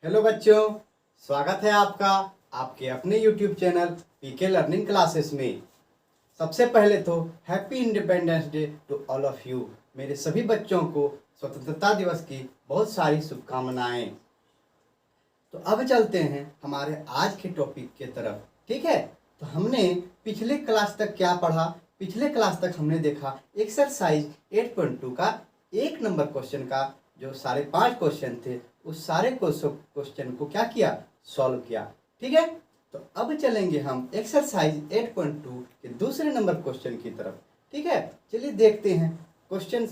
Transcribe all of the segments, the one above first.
Hello बच्चों, स्वागत है आपका आपके अपने YouTube channel PK learning classes में। सबसे पहले तो happy independence day to all of you. मेरे सभी बच्चों को स्वतंत्रता दिवस की बहुत सारी शुभकामनाएं। तो अब चलते हैं हमारे आज के टॉपिक के तरफ। ठीक है, तो हमने पिछले क्लास तक क्या पढ़ा? पिछले क्लास तक हमने देखा एक्सरसाइज 8.2 का 1 नंबर क्वेश्चन का जो सारे 5 क्वेश्चन थे, उस सारे क्वेश्चन को क्या किया? सॉल्व किया। ठीक है, तो अब चलेंगे हम एक्सरसाइज 8.2 के दूसरे नंबर क्वेश्चन की तरफ। ठीक है, चलिए देखते हैं क्वेश्चन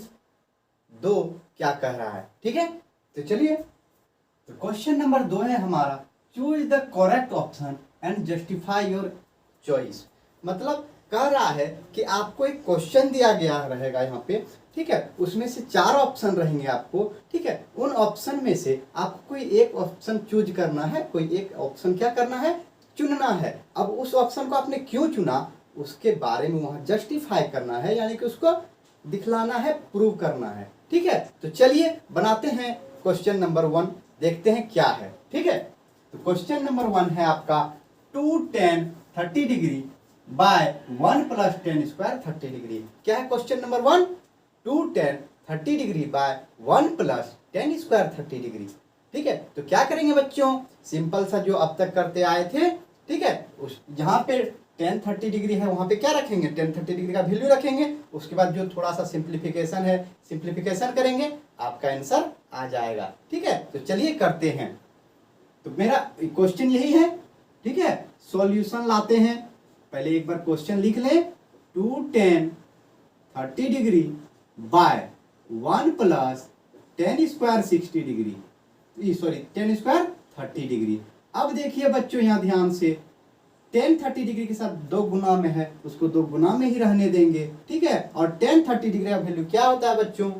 2 क्या कह रहा है। ठीक है, तो चलिए, तो क्वेश्चन नंबर 2 है हमारा, choose the correct option and justify your choice. मतलब कह रहा है कि आपको एक क्वेश्चन दिया गया रहेगा यहाँ पे। ठीक है, उसमें से 4 ऑप्शन रहेंगे आपको। ठीक है, उन ऑप्शन में से आपको कोई एक ऑप्शन चूज करना है, कोई एक ऑप्शन क्या करना है? चुनना है। अब उस ऑप्शन को आपने क्यों चुना उसके बारे में वहां जस्टिफाई करना है, यानी कि उसको दिखलाना है, प्रूव करना है। ठीक है, तो चलिए बनाते हैं क्वेश्चन नंबर 1, देखते हैं क्या है। ठीक है, तो क्वेश्चन नंबर 1 है आपका 2 tan 30 degree by 1 + tan square 30 degree. क्या है question number 1? 2 tan 30 degree by 1 + tan square 30 degree. ठीक है, तो क्या करेंगे बच्चों? सिंपल सा जो अब तक करते आए थे। ठीक है, उस जहाँ पे tan 30 डिग्री है वहाँ पे क्या रखेंगे? tan 30 डिग्री का वैल्यू रखेंगे। उसके बाद जो थोड़ा सा सिंप्लीफिकेशन है, सिंप्लीफिकेशन करेंगे, आपका आंसर आ जाएगा। ठीक है, तो चलिए करते हैं। तो मेरा क्वेश्चन यही है। ठीक है, सॉल्यूशन लाते हैं। पहले एक बार क्वेश्चन लिख लें। 2 tan 30 degree by 1 + tan square 60 degree, sorry tan square 30 degree. अब देखिए बच्चों यहाँ ध्यान से, tan 30 डिग्री के साथ 2 गुना में है, उसको 2 गुना में ही रहने देंगे। ठीक है, और tan 30 डिग्री का वैल्यू क्या होता है बच्चों?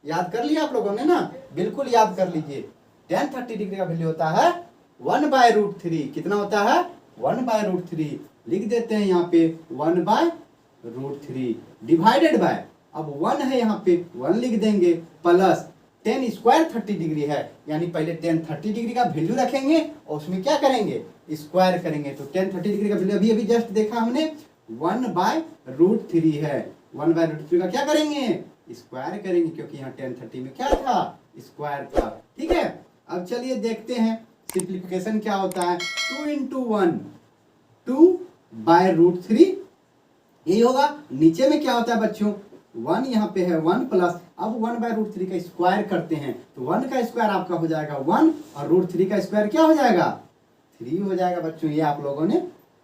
याद कर लिया आप लोगों ने ना? बिल्कुल याद कर लीजिए। tan 30 डिग्री का वैल्यू होता है 1/√3। कितना होता है? 1/√3। लिख देते हैं यहाँ पे 1/√3 डिवाइडेड बाय, अब 1 है यहाँ पे 1 लिख देंगे, प्लस tan स्क्वायर 30 डिग्री है, यानी पहले tan 30 डिग्री का वैल्यू रखेंगे और उसमें क्या करेंगे? स्क्वायर करेंगे। तो tan 30 डिग्री का वैल्यू अभी जस्ट देखा हमने 1/√3 है। 1/√3 का क्या करेंगे? स्क्वायर करेंगे, क्योंककि यहाँ tan 30 में क्या था? स्क्वायर था। ठीक है, अब चलिए देखते हैं सिंप्लीफिकेशन क्या होता है। 2 × 1 2/√3 यही होगा। नीचे में क्या होता है बच्चों? 1 यहाँ पे है 1 प्लस, अब 1/√3 का स्क्वायर करते हैं तो 1 का स्क्वायर आपका हो जाएगा 1 और √3 का स्क्वायर क्या हो जाएगा? 3 हो जाएगा बच्चों। ये आप लोगों ने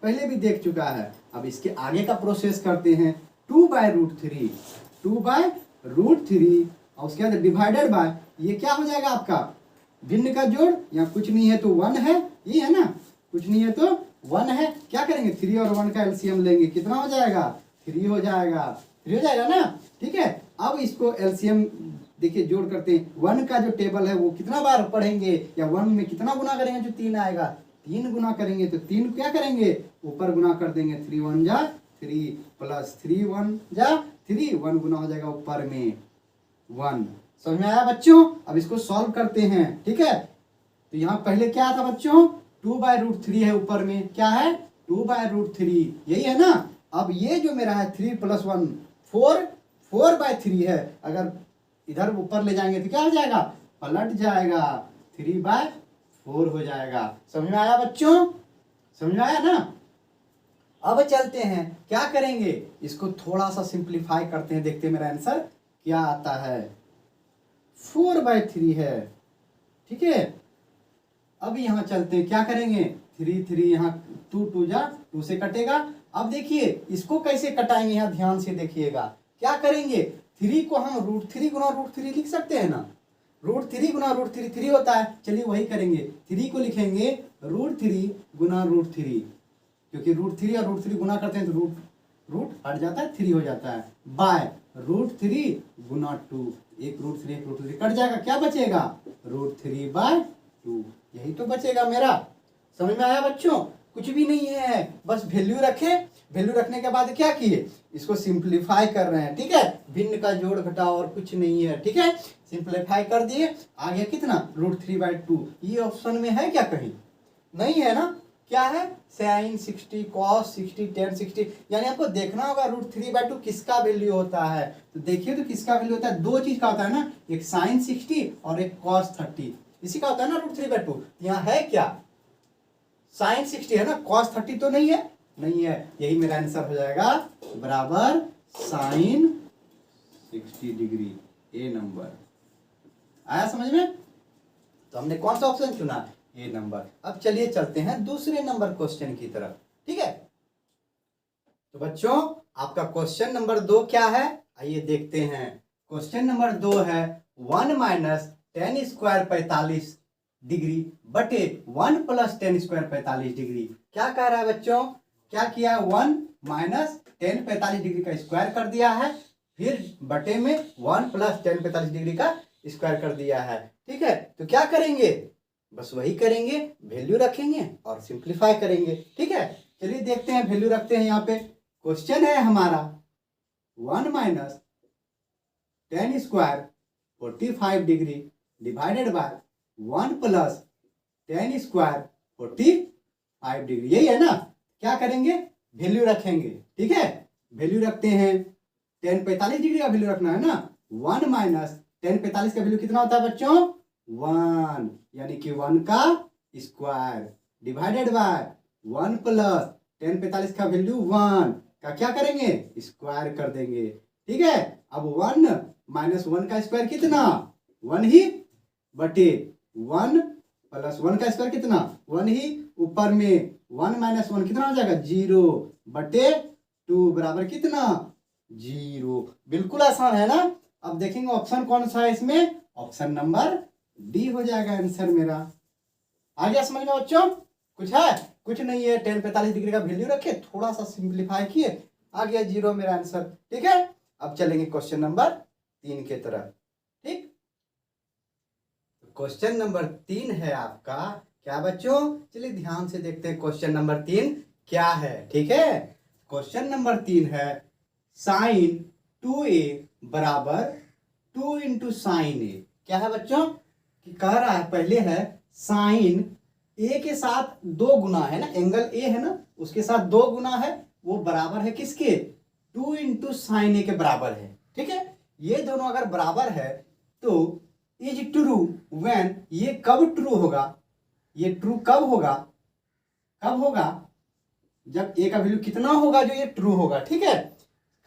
पहले भी देख चुका है। अब इसके आगे का प्रोसेस करते हैं। 2/√3 2/√3 और उसके बाद डिवाइडेड बाय, ये क्या हो जाएगा आपका? भिन्न का जोड़, यहाँ कुछ नहीं है तो 1 है, ये है ना, कुछ नहीं है तो 1 है। क्या करेंगे? 3 और 1 का एलसीएम लेंगे, कितना हो जाएगा? 3 हो जाएगा। 3 हो जाएगा ना? ठीक है, अब इसको एलसीएम देखिए जोड़ करते हैं। 1 का जो टेबल है वो कितना बार पढ़ेंगे, या 1 में कितना गुना करेंगे? जो 3 आएगा 3 गुना करेंगे, तो 3 क्या करेंगे? ऊपर गुना कर देंगे। 3 1 जा 3 प्लस 3 1 जा 3, 1 गुना हो जाएगा ऊपर में 1। समझ में आया बच्चों? अब इसको सॉल्व करते हैं। ठीक है, तो यहाँ पहले क्या था बच्चों? 2/√3 है, ऊपर में क्या है? 2/√3, यही है ना। अब ये जो मेरा है 3 + 1 4, 4/3 है। अगर इधर ऊपर ले जाएंगे तो क्या हो जाएगा? पलट जाएगा, 3/4 हो जाएगा। समझ में आया बच्चों? समझ में आया ना? अब चलते हैं, क्या करेंगे? इसको थोड़ा सा सिंप्लीफाई करते हैं, देखते हैं मेरा आंसर क्या आता है। 4/3 है। ठीक है, अब यहाँ चलते हैं, क्या करेंगे? 3 3 यहाँ 2 2 जा 2 से कटेगा। अब देखिए इसको कैसे कटाएंगे, यहाँ ध्यान से देखिएगा। क्या करेंगे? 3 को हम √3 गुना √3 लिख सकते हैं ना। √3 गुना √3 3 होता है। चलिए वही करेंगे, 3 को लिखेंगे √3 गुना √3, क्योंकि √3 और √3 गुना करते हैं तो रूट हट जाता है, 3 हो जाता है, बाय √3 गुना 2, एक √3 कट जाएगा, क्या बचेगा? √3/2, यही तो बचेगा मेरा। समझ में आया बच्चों? कुछ भी नहीं है, बस वैल्यू रखे। वैल्यू रखने के बाद क्या किए, इसको सिंप्लीफाई कर रहे हैं, ठीक है। भिन्न का जोड़ घटाव और कुछ नहीं है, ठीक है। सिंप्लीफाई कर दिए, आ गया कितना, √3/2। ये ऑप्शन में है क्या कहीं, नहीं है ना। क्या है, sin 60 cos 60 tan 60, यानी आपको देखना होगा √3/2 किसका वैल्यू होता है। तो देखिए तो किसका वैल्यू होता है, दो चीज का होता है ना, एक sin 60 और एक cos 30, इसी का होता है ना √3/2। यहाँ है क्या, sin 60 है ना, cos 30 तो नहीं है, नहीं है, यही मेरा आंसर हो जाएगा, बराबर sin 60 डिग्री, ए नंबर। आया समझ में। तो हमने कौन सा ऑप्शन चुना, ए नंबर। अब चलिए चलते हैं दूसरे नंबर क्वेश्चन की तरफ, ठीक है। तो बच्चों आपका क्वेश्चन नंबर 2 क्या है, आइए देखते हैं। क्वेश्चन नंबर 2 है 1 - tan स्क्वायर 45 डिग्री बटे 1 + tan स्क्वायर 45 डिग्री। क्या कह रहा है बच्चों, क्या किया, 1 - tan 45 डिग्री का स्क्वायर कर दिया है, फिर बटे में 1 + tan 45 डिग्री का स्क्वायर कर दिया है, ठीक है। तो क्या करेंगे, बस वही करेंगे, वैल्यू रखेंगे और सिंप्लीफाई करेंगे, ठीक है। चलिए देखते हैं, वैल्यू रखते हैं। यहाँ पे क्वेश्चन है हमारा 1 - tan square 45 degree divided by 1 + tan square 45 degree, यही है ना। क्या करेंगे, वैल्यू रखेंगे, ठीक है। वैल्यू रखते हैं, tan 45 डिग्री का वैल्यू रखना है ना। 1 - tan 45 का वैल्यू कितना होता है बच्चों, 1, यानी कि 1 का स्क्वायर डिवाइडेड बाय 1 + tan 45 का वैल्यू 1 का क्या करेंगे, स्क्वायर कर देंगे, ठीक है। अब 1 - 1 का स्क्वायर कितना, 1 ही, बटे 1 + 1 का स्क्वायर कितना, 1 ही, ऊपर में 1 - 1 कितना हो जाएगा, 0 बटे 2 बराबर कितना, 0। बिल्कुल आसान है ना। अब देखेंगे ऑप्शन कौन सा है इसमें, ऑप्शन नंबर डी हो जाएगा आंसर मेरा। आ गया समझ में बच्चों, कुछ है, कुछ नहीं है। tan 45 डिग्री का वैल्यू रखे, थोड़ा सा सिंप्लीफाई किए, आ गया 0 मेरा आंसर, ठीक है। अब चलेंगे क्वेश्चन नंबर 3 के तरफ, ठीक। क्वेश्चन नंबर 3 है आपका, क्या बच्चों, चलिए ध्यान से देखते हैं क्वेश्चन नंबर 3 क्या है, ठीक है। क्वेश्चन नंबर 3 है sin 2a बराबर 2 × sin a। क्या है बच्चों, कि कह रहा है, पहले है साइन ए के साथ 2 गुना है ना, एंगल ए है ना, उसके साथ 2 गुना है, वो बराबर है किसके, 2 × sin a के बराबर है, ठीक है। ये दोनों अगर बराबर है तो इज ट्रू व्हेन, ये कब ट्रू होगा, ये ट्रू कब होगा, कब होगा, जब ए का वैल्यू कितना होगा जो ये ट्रू होगा, ठीक है।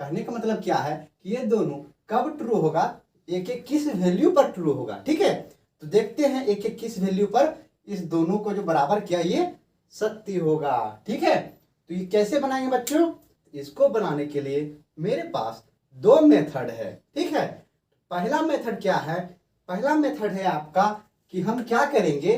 कहने का मतलब क्या है कि ये दोनों कब ट्रू होगा, एक एक किस वैल्यू पर ट्रू होगा, ठीक है। तो देखते हैं एक एक किस वैल्यू पर इस दोनों को जो बराबर किया ये सत्य होगा, ठीक है। तो ये कैसे बनाएंगे बच्चों, इसको बनाने के लिए मेरे पास 2 मेथड है, ठीक है। पहला मेथड क्या है, पहला मेथड है आपका कि हम क्या करेंगे,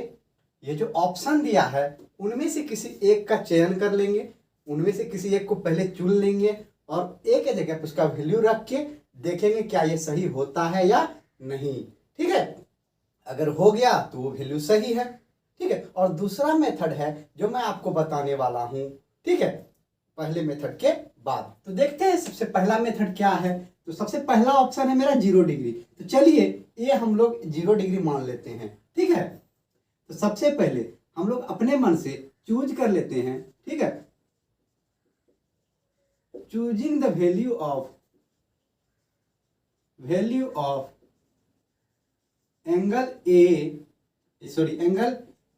ये जो ऑप्शन दिया है उनमें से किसी एक का चयन कर लेंगे, उनमें से किसी एक को पहले चुन लेंगे और एक जगह पर उसका वैल्यू रख के देखेंगे क्या ये सही होता है या नहीं, ठीक है। अगर हो गया तो वो वैल्यू सही है, ठीक है। और दूसरा मेथड है जो मैं आपको बताने वाला हूं, ठीक है, पहले मेथड के बाद। तो देखते हैं सबसे पहला मेथड क्या है। तो सबसे पहला ऑप्शन है मेरा 0 डिग्री। तो चलिए ये हम लोग 0 डिग्री मान लेते हैं, ठीक है। तो सबसे पहले हम लोग अपने मन से चूज कर लेते हैं, ठीक है। Choosing the value of angle A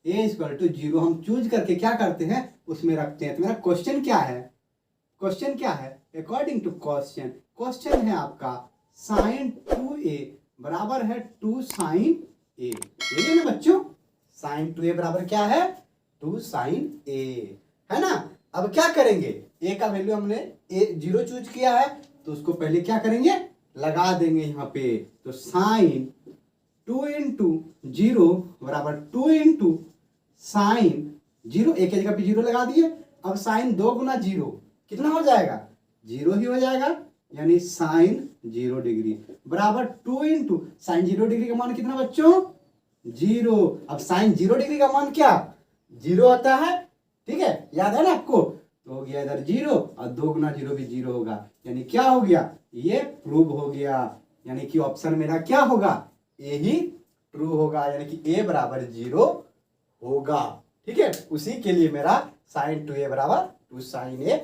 equal to 0 हम चूज करके क्या करते हैं उसमें रखते हैं। तो मेरा क्वेश्चन क्या है, क्वेश्चन क्या है, अकॉर्डिंग टू क्वेश्चन है आपका sin 2a बराबर है 2 sin a, ये ना बच्चों, sin 2a बराबर क्या है, 2 sin a, है ना। अब क्या करेंगे, a का वैल्यू हमने 0 चूज किया है तो उसको पहले क्या करेंगे, लगा देंगे यहाँ पे। तो sin 2 × 0 बराबर 2 × sin 0, एक की जगह पे 0 लगा दिए। अब sin 2 × 0 कितना हो जाएगा, 0 ही हो जाएगा, यानी sin 0 डिग्री बराबर 2 × sin 0 डिग्री का मान कितना बच्चों, 0। अब sin 0 डिग्री का मान क्या, 0 होता है, ठीक है, याद है ना आपको? तो हो गया इधर 0 और 2 गुना 0 भी 0 होगा, यानी क्या हो गया, ये प्रूव हो गया। यानी कि ऑप्शन मेरा क्या होगा, ए ही ट्रू होगा, यानी कि ए बराबर 0 होगा। ठीक है, उसी के लिए मेरा साइन 2a बराबर 2 साइन a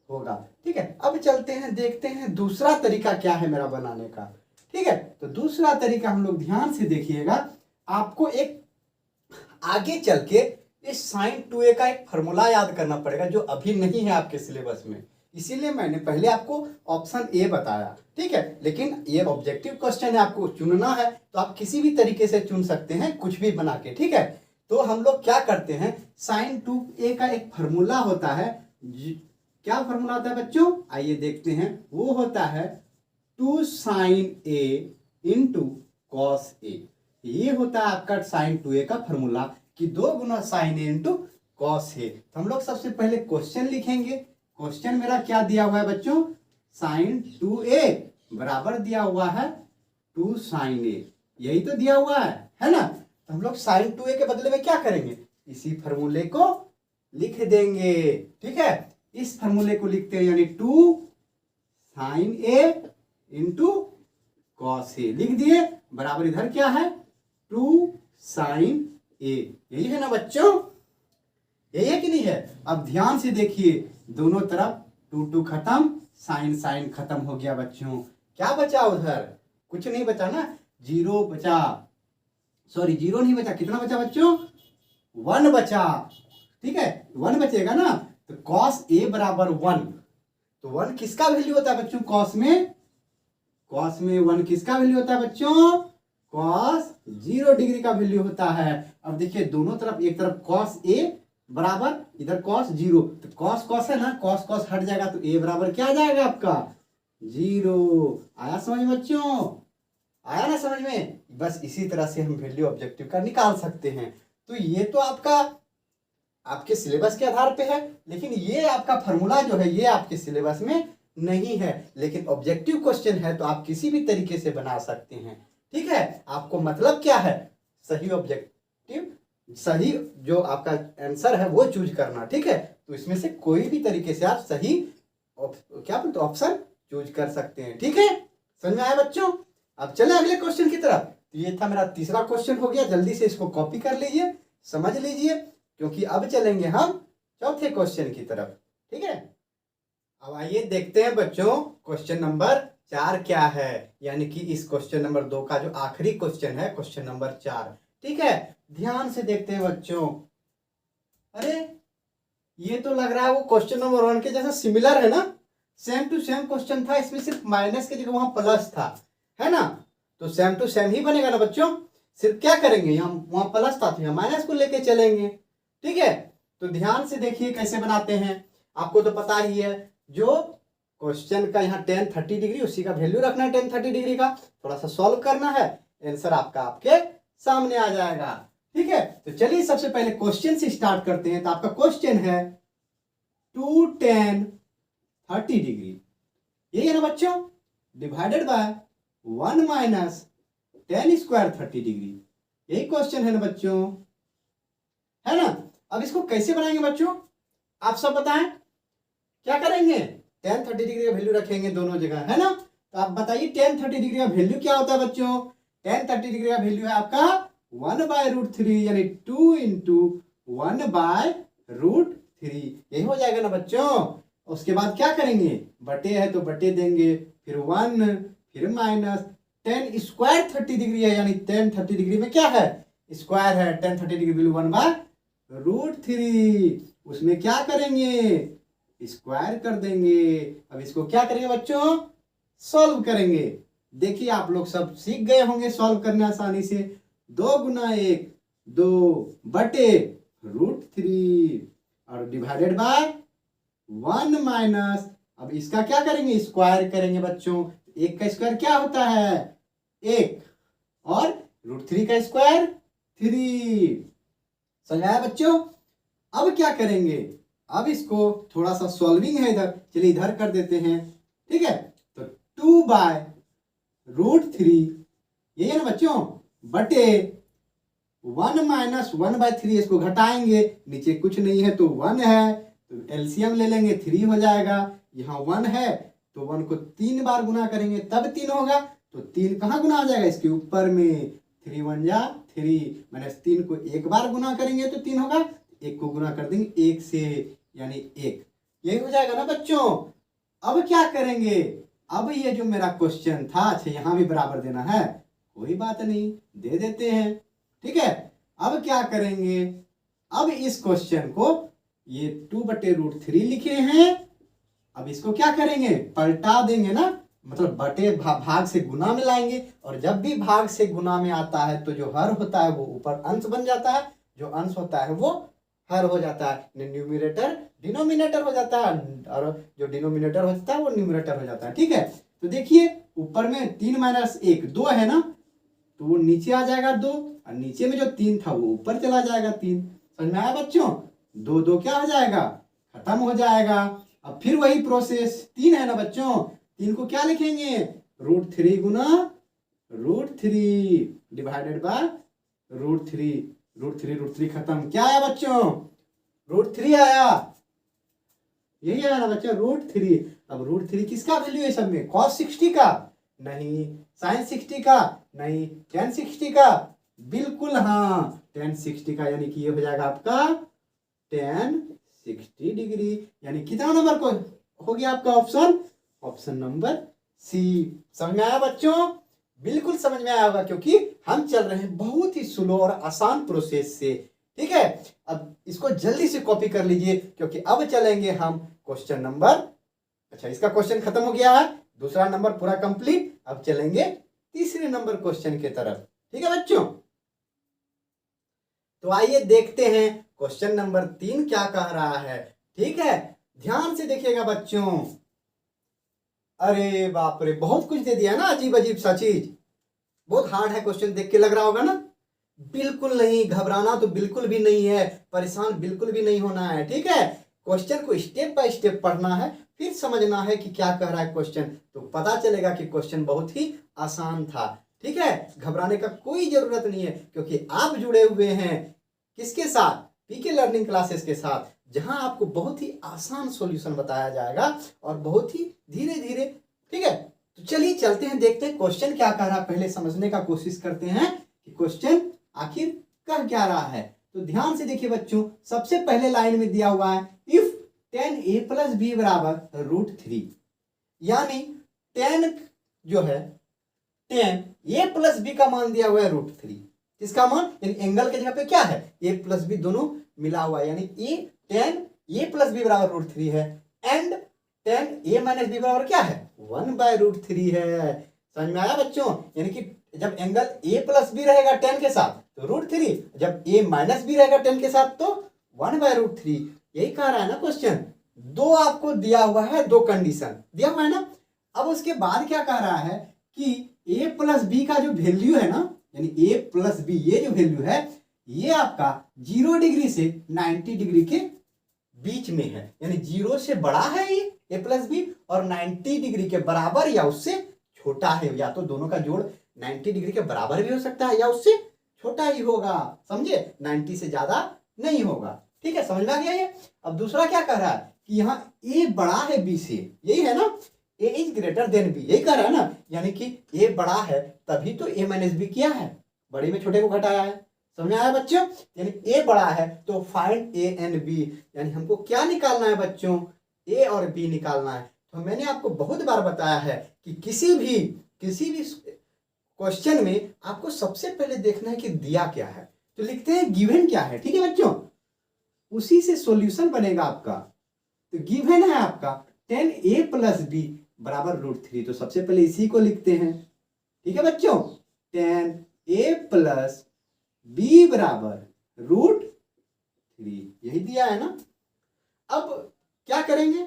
होगा। ठीक है, अब चलते हैं देखते हैं दूसरा तरीका क्या है मेरा बनाने का। ठीक है, तो दूसरा तरीका हम लोग ध्यान से देखिएगा, आपको एक आगे चल के इस साइन 2a का एक फॉर्मूला याद करना पड़ेगा जो अभी नहीं है आपके सिलेबस में, इसीलिए मैंने पहले आपको ऑप्शन ए बताया। ठीक है, लेकिन ये ऑब्जेक्टिव क्वेश्चन है, आपको चुनना है तो आप किसी भी तरीके से चुन सकते हैं, कुछ भी बना के। ठीक है, तो हम लोग क्या करते हैं, साइन 2a का एक फॉर्मूला होता है। क्या फॉर्मूला होता है बच्चों, आइए देखते हैं। वो होता है 2 sine a into cos a। ये होता है आपका साइन 2a का फॉर्मूला कि 2 गुना sine a into cos a। तो हम लोग सबसे पहले क्वेश्चन लिखेंगे। क्वेश्चन मेरा क्या दिया हुआ है बच्चों, साइन 2a बराबर दिया हुआ है 2 साइन a, यही तो दिया हुआ है ना? तो हम लोग साइन 2a के बदले में क्या करेंगे, इसी फॉर्मूले को लिख देंगे। ठीक है, इस फॉर्मूले को लिखते हैं, यानी 2 sine a into cos a लिख दिए, बराबर इधर क्या है 2 साइन a। यही है ना बच्चों, यही है कि नहीं है? अब ध्यान से देखिए, दोनों तरफ 2 खत्म, साइन साइन खत्म हो गया बच्चों। क्या बचा उधर, कुछ नहीं बचा ना, 0 बचा, सॉरी 0 नहीं बचा, कितना बचा बच्चों, 1 बचा। ठीक है, 1 बचेगा ना, तो कॉस a बराबर 1। तो 1 किसका वैल्यू होता है बच्चों, कॉस में 1 किसका वैल्यू होता है बच्चों, कॉस 0 डिग्री का वैल्यू होता है। अब देखिए दोनों तरफ, एक तरफ कॉस a बराबर, इधर कॉस 0, तो कॉस कॉस है ना, कॉस कॉस हट जाएगा, तो a बराबर क्या आ जाएगा आपका 0। आया समझ में बच्चों, आया ना समझ में? बस इसी तरह से हम वैल्यू ऑब्जेक्टिव का निकाल सकते हैं। तो ये तो आपका आपके सिलेबस के आधार पे है, लेकिन ये आपका फॉर्मूला जो है ये आपके सिलेबस में नहीं है, लेकिन ऑब्जेक्टिव क्वेश्चन है तो आप किसी भी तरीके से बना सकते हैं। ठीक है, आपको मतलब क्या है, सही ऑब्जेक्टिव, सही जो आपका आंसर है वो चूज करना। ठीक है, तो इसमें से कोई भी तरीके से आप सही क्या बोलते ऑप्शन चूज कर सकते हैं। ठीक है, समझ में आया बच्चों? अब चले अगले क्वेश्चन की तरफ। तो ये था मेरा तीसरा क्वेश्चन हो गया, जल्दी से इसको कॉपी कर लीजिए, समझ लीजिए, क्योंकि अब चलेंगे हम चौथे क्वेश्चन की तरफ। ठीक है, अब आइए देखते हैं बच्चों क्वेश्चन नंबर 4 क्या है, यानी कि इस क्वेश्चन नंबर 2 का जो आखिरी क्वेश्चन है, क्वेश्चन नंबर 4। ठीक है, ध्यान से देखते हैं बच्चों। अरे ये तो लग रहा है वो क्वेश्चन नंबर 1 के जैसा सिमिलर है ना, सेम टू सेम क्वेश्चन था, इसमें सिर्फ माइनस के जगह वहां प्लस था, है ना? तो सेम टू सेम ही बनेगा ना बच्चों, सिर्फ क्या करेंगे, यहाँ वहां प्लस था तो यहाँ माइनस को लेके चलेंगे। ठीक है, तो ध्यान से देखिए कैसे बनाते हैं। आपको तो पता ही है, जो क्वेश्चन का यहाँ tan 30 डिग्री, उसी का वैल्यू रखना है tan 30 डिग्री का, थोड़ा सा सॉल्व करना है, आंसर आपका आपके सामने आ जाएगा। ठीक है, तो चलिए सबसे पहले क्वेश्चन से स्टार्ट करते हैं। तो आपका क्वेश्चन है 2 tan 30 डिग्री, यही है ना बच्चों, divided by 1 minus tan square 30 degree, यही क्वेश्चन है ना बच्चों, है ना? अब इसको कैसे बनाएंगे बच्चों, आप सब बताएं, क्या करेंगे, tan 30 डिग्री का वैल्यू रखेंगे दोनों जगह, है ना? तो आप बताइए tan 30 डिग्री का वैल्यू क्या होता है बच्चों, tan 30 डिग्री का वैल्यू है आपका 1/√3, यानी 2 इंटू 1/√3, यही हो जाएगा ना बच्चों। उसके बाद क्या करेंगे, बटे है तो बटे देंगे, फिर 1, फिर माइनस tan स्क्वायर 30 डिग्री है, यानी tan 30 डिग्री में क्या है, स्क्वायर है, tan 30 डिग्री वैल्यू 1/√3, उसमें क्या करेंगे, स्क्वायर कर देंगे। अब इसको क्या करेंगे बच्चों, सॉल्व करेंगे। देखिए आप लोग सब सीख गए होंगे सॉल्व करने आसानी से, 2 गुना 1 2 बटे √3 और डिवाइडेड बाय 1 माइनस, अब इसका क्या करेंगे, स्क्वायर करेंगे बच्चों। 1 का स्क्वायर क्या होता है 1, और √3 का स्क्वायर 3, समझ आया बच्चों? अब क्या करेंगे, अब इसको थोड़ा सा सॉल्विंग है इधर, चलिए इधर कर देते हैं। ठीक है, तो 2/√3, यही है ना बच्चों, बटे 1 माइनस 1/3, इसको घटाएंगे, नीचे कुछ नहीं है तो 1 है, तो एलसीएम ले लेंगे 3 हो जाएगा। यहाँ 1 है तो 1 को 3 बार गुना करेंगे तब 3 होगा, तो 3 कहाँ गुना आ जाएगा, इसके ऊपर में, 3 1 जा 3, माइनस 3 को एक बार गुना करेंगे तो 3 होगा, 1 को गुना कर देंगे 1 से, यानी 1, यही हो जाएगा ना बच्चों। अब क्या करेंगे, अब ये जो मेरा क्वेश्चन था, अच्छा यहाँ भी बराबर देना है, कोई बात नहीं, दे देते हैं, ठीक है। अब क्या करेंगे, अब इस क्वेश्चन को ये 2/√3 लिखे हैं, अब इसको क्या करेंगे, पलटा देंगे ना, मतलब बटे भाग से गुना में लाएंगे, और जब भी भाग से गुना में आता है तो जो हर होता है वो ऊपर अंश बन जाता है, जो अंश होता है वो हर हो जाता है, न्यूमिनेटर डिनोमिनेटर हो जाता है, और जो डिनोमिनेटर होता है वो न्यूमिनेटर हो जाता है, ठीक है। तो देखिए ऊपर में 3 माइनस 1 2 है ना, तो वो नीचे आ जाएगा 2, और नीचे में जो 3 था वो ऊपर चला जाएगा 3, समझ में आया बच्चों, 2 2 क्या हो जाएगा, खत्म हो जाएगा। अब फिर वही प्रोसेस, 3 है ना बच्चों, 3 को क्या लिखेंगे, √3 गुना √3 डिवाइडेड बाय √3, √3 खत्म, क्या आया बच्चों, √3 आया, यही आया ना बच्चों, √3। अब √3 किसका वैल्यू है सब में, cos 60 का नहीं, sin 60 का नहीं, tan 60 का, बिल्कुल हाँ tan 60 का, यानी कि ये हो जाएगा आपका tan 60 डिग्री, यानी कितना नंबर को हो गया आपका ऑप्शन, ऑप्शन नंबर सी। समझ में आया बच्चों, बिल्कुल समझ में आया होगा, क्योंकि हम चल रहे हैं बहुत ही स्लो और आसान प्रोसेस से, ठीक है। अब इसको जल्दी से कॉपी कर लीजिए, क्योंकि अब चलेंगे हम क्वेश्चन नंबर, अच्छा इसका क्वेश्चन खत्म हो गया है, दूसरा नंबर पूरा कंप्लीट, अब चलेंगे तीसरे नंबर क्वेश्चन की तरफ, ठीक है बच्चों। तो आइए देखते हैं क्वेश्चन नंबर 3 क्या कह रहा है, ठीक है, ध्यान से देखिएगा बच्चों। अरे बाप रे, बहुत कुछ दे दिया ना, अजीब अजीब सा चीज, बहुत हार्ड है क्वेश्चन, देख के लग रहा होगा ना, बिल्कुल नहीं, घबराना तो बिल्कुल भी नहीं है, परेशान बिल्कुल भी नहीं होना है, ठीक है। क्वेश्चन को स्टेप बाय स्टेप पढ़ना है, फिर समझना है कि क्या कह रहा है क्वेश्चन, तो पता चलेगा कि क्वेश्चन बहुत ही आसान था, ठीक है। घबराने का कोई जरूरत नहीं है, क्योंकि आप जुड़े हुए हैं किसके साथ, पीके लर्निंग क्लासेस के साथ, जहां आपको बहुत ही आसान सॉल्यूशन बताया जाएगा और बहुत ही धीरे धीरे, ठीक है। तो चलिए चलते हैं, देखते हैं क्वेश्चन क्या कह रहा है, पहले समझने का कोशिश करते हैं कि क्वेश्चन आखिर कह क्या रहा है। तो ध्यान से देखिए बच्चों, सबसे पहले लाइन में दिया हुआ है इफ tan a + b बराबर √3, यानी tan जो है, tan a + b का मान दिया हुआ है √3, इसका मान, यानी एंगल के जगह पे क्या है, a + b दोनों मिला हुआ है, यानी tan a + b बराबर √3 है, एंड tan a - b बराबर क्या है, 1/√3 है। समझ में आया बच्चों, यानी कि जब एंगल a + b रहेगा tan के साथ तो √3, जब a - b रहेगा tan के साथ तो 1/√3, यही कह रहा है ना क्वेश्चन। दो आपको दिया हुआ है, दो कंडीशन दिया हुआ है ना। अब उसके बाद क्या कह रहा है कि a + b का जो वैल्यू है ना, यानी a + b ये जो वैल्यू है, ये आपका 0 डिग्री से 90 डिग्री के बीच में है, यानी 0 से बड़ा है ये a + b, और 90 डिग्री के बराबर या उससे छोटा है, या तो दोनों का जोड़ 90 डिग्री के बराबर भी हो सकता है या उससे छोटा ही होगा, समझे, 90 से ज्यादा नहीं होगा, ठीक है, समझ में आ गया ये। अब दूसरा क्या कह रहा है कि यहाँ a बड़ा है b से, यही है ना, a is greater than b, यही कह रहा है ना, यानी कि a बड़ा है तभी तो a - b किया है, बड़े में छोटे को घटाया है, समझ में आया बच्चों, यानी a बड़ा है तो फाइंड a एंड b, यानी हमको क्या निकालना है बच्चों, a और b निकालना है। तो मैंने आपको बहुत बार बताया है कि किसी भी क्वेश्चन में आपको सबसे पहले देखना है कि दिया क्या है, तो लिखते हैं गिवन क्या है, ठीक है बच्चों, उसी से सॉल्यूशन बनेगा आपका। तो गिवन है आपका tan a + b बराबर √3, तो सबसे पहले इसी को लिखते हैं, ठीक है बच्चों, tan a + b बराबर √3, यही दिया है ना। अब क्या करेंगे,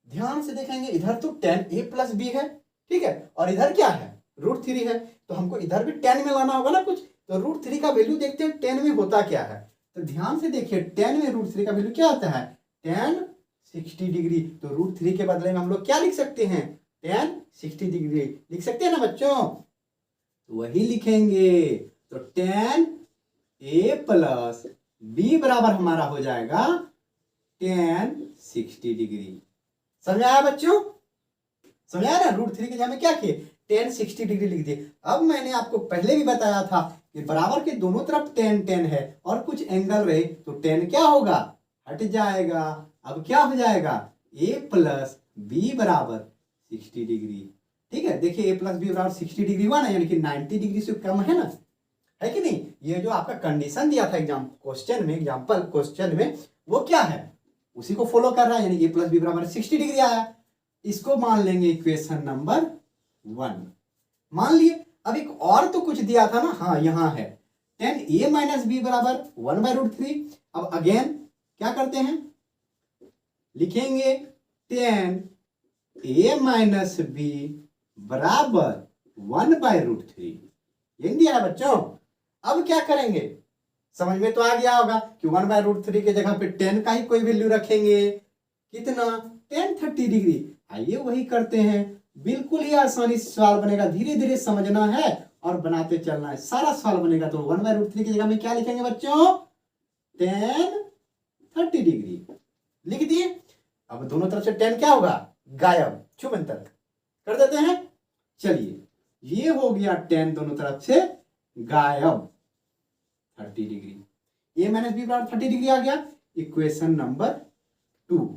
ध्यान से देखेंगे, इधर तो tan a + b है, ठीक है, और इधर क्या है, √3 है, तो हमको इधर भी tan में लाना होगा ना कुछ, तो √3 का वैल्यू देखते हैं tan में होता क्या है। तो ध्यान से देखिए, tan में √3 का वैल्यू क्या आता है, tan 60 डिग्री, तो √3 के बदले में हम लोग क्या लिख सकते हैं, tan 60 डिग्री लिख सकते हैं ना बच्चों, तो वही लिखेंगे। तो tan ए प्लस बी बराबर हमारा हो जाएगा tan 60 डिग्री। समझ आया बच्चों? समझ आया ना? √3 की जगह में क्या किए, tan 60 डिग्री लिख दिए। अब मैंने आपको पहले भी बताया था कि बराबर के दोनों तरफ tan है और कुछ एंगल रहे तो tan क्या होगा, हट जाएगा। अब क्या हो जाएगा, a प्लस बी बराबर 60 डिग्री। ठीक है, देखिए a प्लस बी बराबर 60 डिग्री हुआ ना, यानी कि 90 डिग्री से कम है ना, है कि नहीं? ये जो आपका कंडीशन दिया था एग्जाम्पल क्वेश्चन में वो क्या है, उसी को फॉलो कर रहा है, यानी a प्लस बी बराबर 60 डिग्री आया। इसको मान लेंगे इक्वेशन नंबर 1, मान लिए। अब एक और तो कुछ दिया था ना, हाँ यहाँ है tan a माइनस बी बराबर 1/√3। अब अगेन क्या करते हैं, लिखेंगे tan a माइनस बी बराबर 1/√3। यही दिया है बच्चों। अब क्या करेंगे, समझ में तो आ गया होगा कि 1/√3 के जगह पे tan का ही कोई वैल्यू रखेंगे, कितना, tan 30 डिग्री। आइए वही करते हैं, बिल्कुल ही आसानी से सवाल बनेगा, धीरे धीरे समझना है और बनाते चलना है, सारा सवाल बनेगा। तो 1/√3 की जगह में क्या लिखेंगे बच्चों, tan 30 डिग्री लिख दिए। अब दोनों तरफ से tan क्या होगा, गायब, छुमंतर कर देते हैं। चलिए ये हो गया tan दोनों तरफ से गायब 30 डिग्री। a माइनस बी बराबर 30 डिग्री आ गया। इक्वेशन नंबर 2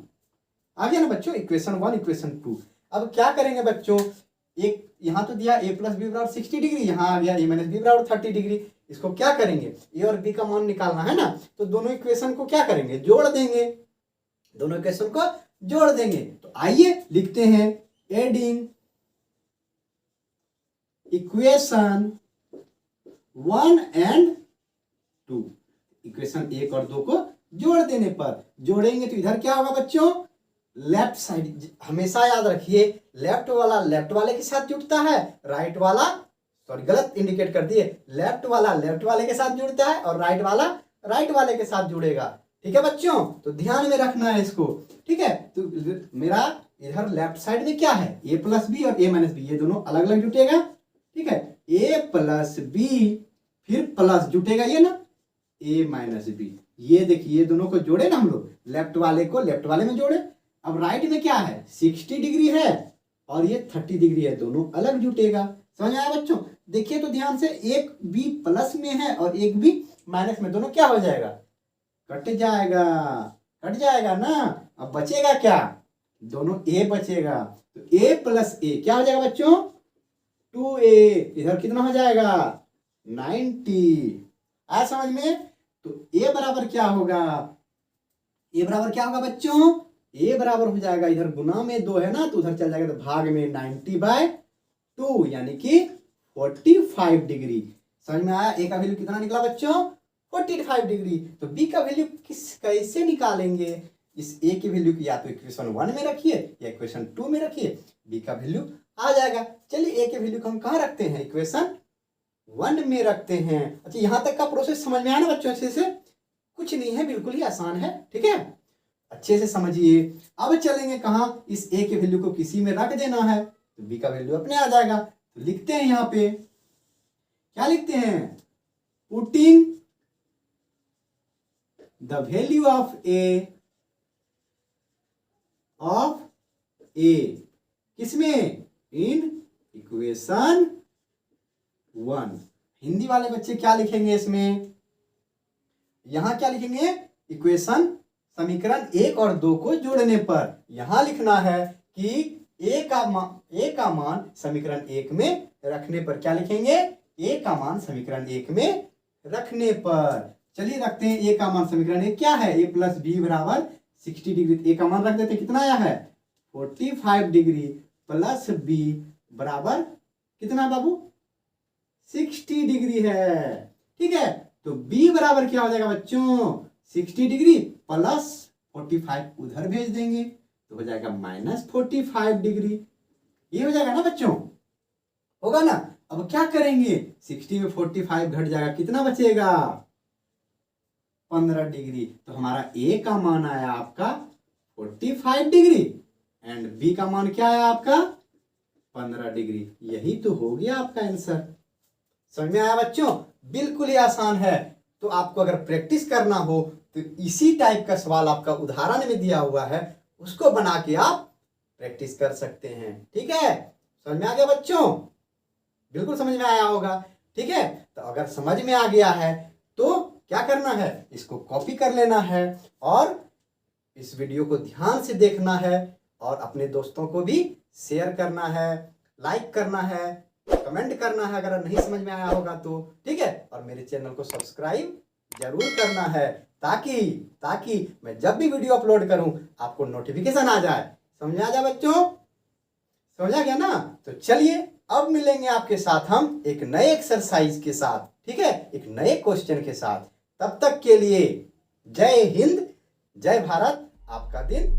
आ गया ना बच्चों, इक्वेशन 1 इक्वेशन 2। अब क्या करेंगे बच्चों, एक यहां तो दिया a प्लस बी बराबर 60 डिग्री, यहां आ गया a माइनस बी बराबर 30 डिग्री। इसको क्या करेंगे, a और b का मान निकालना है ना, तो दोनों इक्वेशन को क्या करेंगे, जोड़ देंगे, दोनों इक्वेशन को जोड़ देंगे। तो आइए लिखते हैं, एडिंग इक्वेशन 1 एंड 2। इक्वेशन 1 और 2 को जोड़ देने पर, जोड़ेंगे तो इधर क्या होगा बच्चों, लेफ्ट साइड, हमेशा याद रखिए लेफ्ट वाला लेफ्ट वाले के साथ जुड़ता है, राइट वाला, सॉरी गलत इंडिकेट कर दिए, लेफ्ट वाला लेफ्ट वाले के साथ जुड़ता है और राइट वाला राइट वाले के साथ जुड़ेगा। ठीक है बच्चों, तो ध्यान में रखना है इसको। ठीक है, तो मेरा इधर लेफ्ट साइड में क्या है, a प्लस बी और a माइनस बी, ये दोनों अलग अलग जुटेगा। ठीक है, a प्लस बी फिर प्लस जुटेगा ये ना a माइनस बी, ये देखिए ये दोनों को जोड़े ना हम लोग, लेफ्ट वाले को लेफ्ट वाले में जोड़े। अब राइट में क्या है, 60 डिग्री है और ये 30 डिग्री है, दोनों अलग जुटेगा। समझ आया बच्चों? देखिए तो ध्यान से, एक बी प्लस में है और एक बी माइनस में, दोनों क्या हो जाएगा, कट जाएगा, कट जाएगा ना। अब बचेगा क्या, दोनों a बचेगा, तो a प्लस ए क्या हो जाएगा बच्चों, 2a, इधर कितना हो जाएगा 90। आया समझ में? तो a बराबर क्या होगा, a बराबर क्या होगा बच्चों, a बराबर हो जाएगा, इधर गुना में 2 है ना तो उधर चल जाएगा, तो भाग में 90/2 यानी कि 45 डिग्री। समझ में आया? a का वैल्यू कितना निकला बच्चों, 45 डिग्री। तो b का वैल्यू कैसे निकालेंगे, इस a की वैल्यू की या तो इक्वेशन 1 में रखिए या इक्वेशन 2 में रखिए, b का वैल्यू आ जाएगा। चलिए a के वैल्यू को हम कहाँ रखते हैं, इक्वेशन 1 में रखते हैं। अच्छा, यहां तक का प्रोसेस समझ में आया ना बच्चों, अच्छे से? कुछ नहीं है, बिल्कुल ही आसान है। ठीक है, अच्छे से समझिए। अब चलेंगे कहाँ, इस a के वैल्यू को किसी में रख देना है तो b का वैल्यू अपने आ जाएगा। तो लिखते हैं यहाँ पे, क्या लिखते हैं, putting the value of a किसमें, इन इक्वेशन 1। हिंदी वाले बच्चे क्या लिखेंगे इसमें, यहां क्या लिखेंगे, इक्वेशन समीकरण 1 और 2 को जोड़ने पर यहां लिखना है कि a का मान समीकरण 1 में रखने पर, क्या लिखेंगे, a का मान समीकरण 1 में रखने पर। चलिए रखते हैं a का मान समीकरण 1 क्या है, a प्लस बी बराबर 60 डिग्री, a का मान रख देते, कितना आया है 45 डिग्री प्लस b बराबर कितना बाबू, 60 डिग्री है। ठीक है, तो b बराबर क्या हो जाएगा बच्चों, 60 डिग्री प्लस 45 उधर भेज देंगे तो हो जाएगा -45 डिग्री। ये हो जाएगा ना बच्चों, होगा ना। अब क्या करेंगे, 60 में 45 घट जाएगा, कितना बचेगा 15 डिग्री। तो हमारा a का मान आया आपका 45 डिग्री एंड b का मान क्या आया आपका 15 डिग्री। यही तो हो गया आपका आंसर। समझ में आया बच्चों, बिल्कुल ही आसान है। तो आपको अगर प्रैक्टिस करना हो तो इसी टाइप का सवाल आपका उदाहरण में दिया हुआ है, उसको बना के आप प्रैक्टिस कर सकते हैं। ठीक है, समझ में आ गया बच्चों? बिल्कुल समझ में आया होगा। ठीक है, तो अगर समझ में आ गया है तो क्या करना है, इसको कॉपी कर लेना है और इस वीडियो को ध्यान से देखना है और अपने दोस्तों को भी शेयर करना है, लाइक करना है, कमेंट करना है अगर नहीं समझ में आया होगा तो। ठीक है, और मेरे चैनल को सब्सक्राइब जरूर करना है ताकि मैं जब भी वीडियो अपलोड करूं आपको नोटिफिकेशन आ जाए। समझ में आ जाए बच्चों? समझ आ गया ना? तो चलिए अब मिलेंगे आपके साथ हम एक नए एक्सरसाइज के साथ। ठीक है, एक नए क्वेश्चन के साथ। तब तक के लिए जय हिंद, जय भारत। आपका दिन